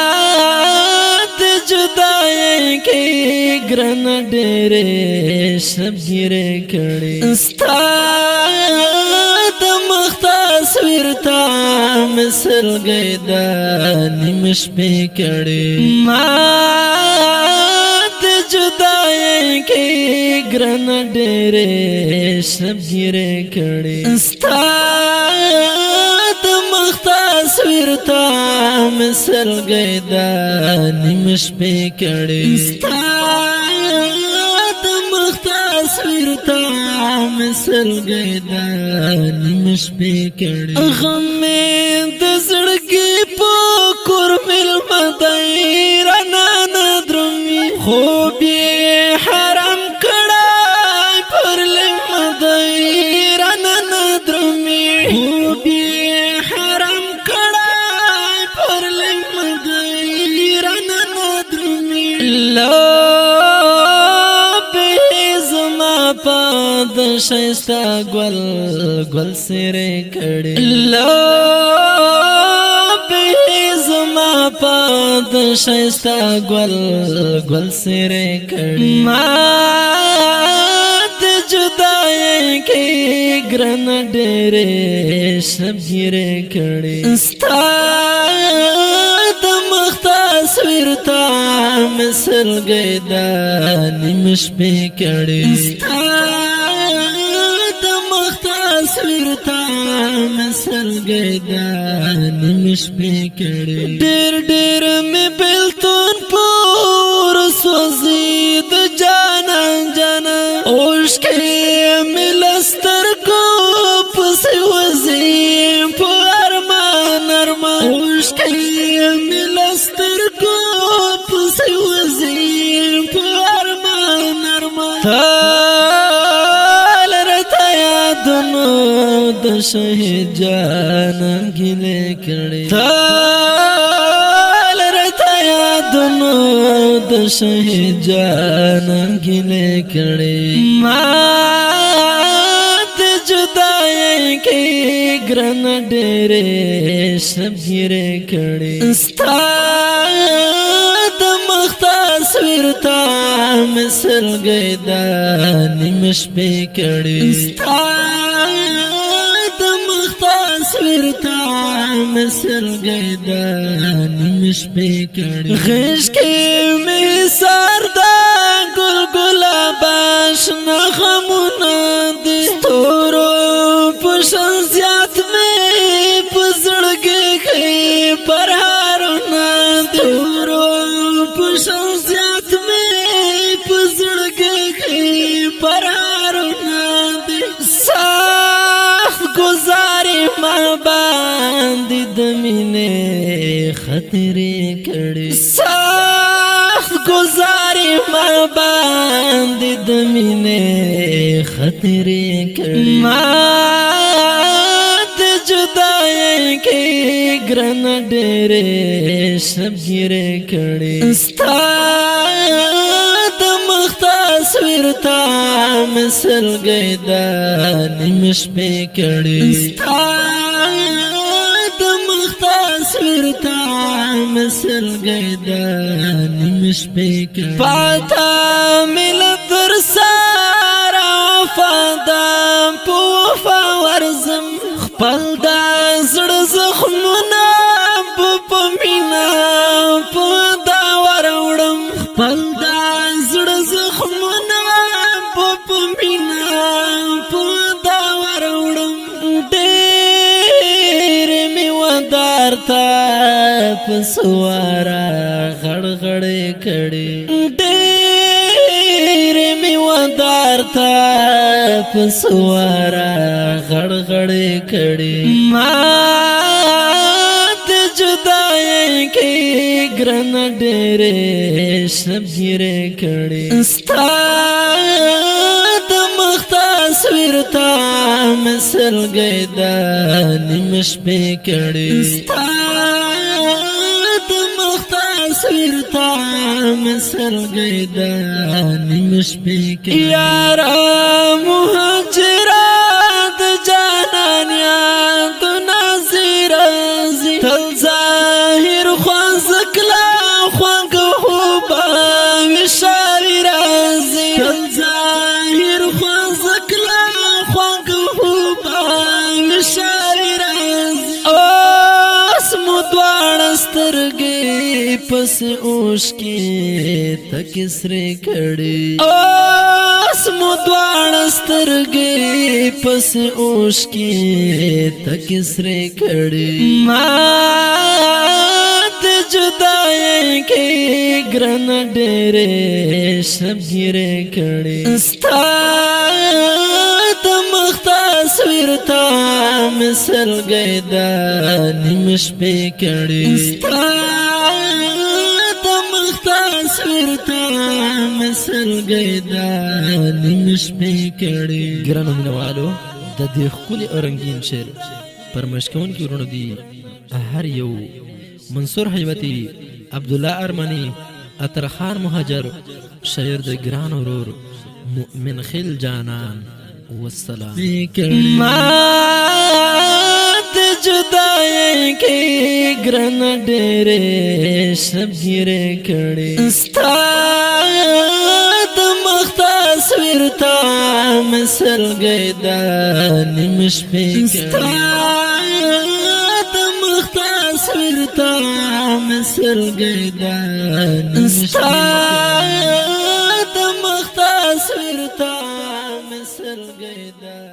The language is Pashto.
مات جدائی کی گرن ڈیرے شبگیرے کڑی استاد مختصویر تا مثل گئی دا نمش پہ کڑی مات جدائی کی گرن ڈیرے شبگیرے کڑی استاد مختصویر تا مثل گئی دا نمش پہ کڑی استاد مختصویر تا مثل گئی دا نمش پہ کڑی غم میں دزڑگی پوکر مل مدائی رانا ندرمی خوبی حرام کڑائی پر لمدائی رانا ندرمی خوبی حرام کڑائی پر لمدائی رانا ندرمی لو بیزما پاد شایستا گل گل سرے کڑی لو بیزما پاد شایستا گل گل سرے کڑی مات جدائی کی گرن ڈیرے شبگیرے کڑی استاد مختصویر تا مثل گئی دا نمش پہ کڑی استاد مختصویر تا مثل گئی دا نمش پہ کڑی ڈیر ڈیر میں بلتون پور سوزید جانا جانا اوشکی ملستر کو پسی وزیم پو ارمان ارمان اوشکی ملستر کو پسی وزیم پو ارمان ارمان تال رتا یادنو دشہید جانا گلے کڑی تال رتا یادنو دشہید جانا گلے کڑی مات جدائی کی گرن ڈیرے شبگیرے کڑی استاد مختصویر تا مثل گئی دا نمش پہ کڑی استاد مختصویر تا مثل گئی دا نمش پہ کڑی غیش کی میسار دا گل گلا باش نخمونا دی ستورو پشن زیاد میں پزڑگی گئی پر ہارونا دی ستورو پشن زیاد میں پزڑگی گئی پر ہارونا دی صاف گزاری ماں باندی دمینے خطرے کڑی صاف گزاری ماں باندی دمینے خطرے کڑی مات جدائی کی گرن ڈیرے شبگیرے کڑی استاد مختصویر تا مثل گئی دا نمش پہ کڑی استاد مختصویر تا مثل گئی دا نمش پہ کڑی پاتا ملت رسارا وفادا پوفا ورزم خپل دا زڑ زخمنا پمینا پودا وروڑم خپل دا زڑ زخمنا پمینا پودا وروڑم ڈیر می ودار تا پسوارا غڑ غڑے کڑی ڈیر می ودار تا پسوارا غڑ غڑے کڑی مات جدائی کی گرن ڈیرے شبگیرے کڑی استاد مختصویر تا مثل گئی دا نمش پہ کڑی استاد مختصویر تا مثل گئی دا نمش پہ کڑی یارا مہاجرات جانانیا تو نازی رازی تل ظاہر دواړه سترګې پس اوښ کې تک سرې کړې اوس مو دواړه سترګې پس اوښ کې تک سرې کړې ما د جدای کې ګران ډېرې شبګیرې کړې ستا د مخ تصویر ته مې سلګۍ د نیم شپې کړې ستا د مخ تصویر ته مې سلګۍ د نیم شپې کړې. ګرانو مینوالو، د دې ښکلي او رنګین شعر پر مشکونکي ورونو دي هر یو منصور حیوتي، عبدالله ارمنی، اطرخان مهاجر، شاعر د ګران ورور مؤمن خیل جانان. والسلام. ما د جدای کې ګران ډېرې شبګیرې کړې ستا د مخ تصویر ته مې سلګۍ د نیم شپې کړې د مخ تصویر ته مې سلګۍ د نیم شپې د مخ تصویر ته سر گئے دا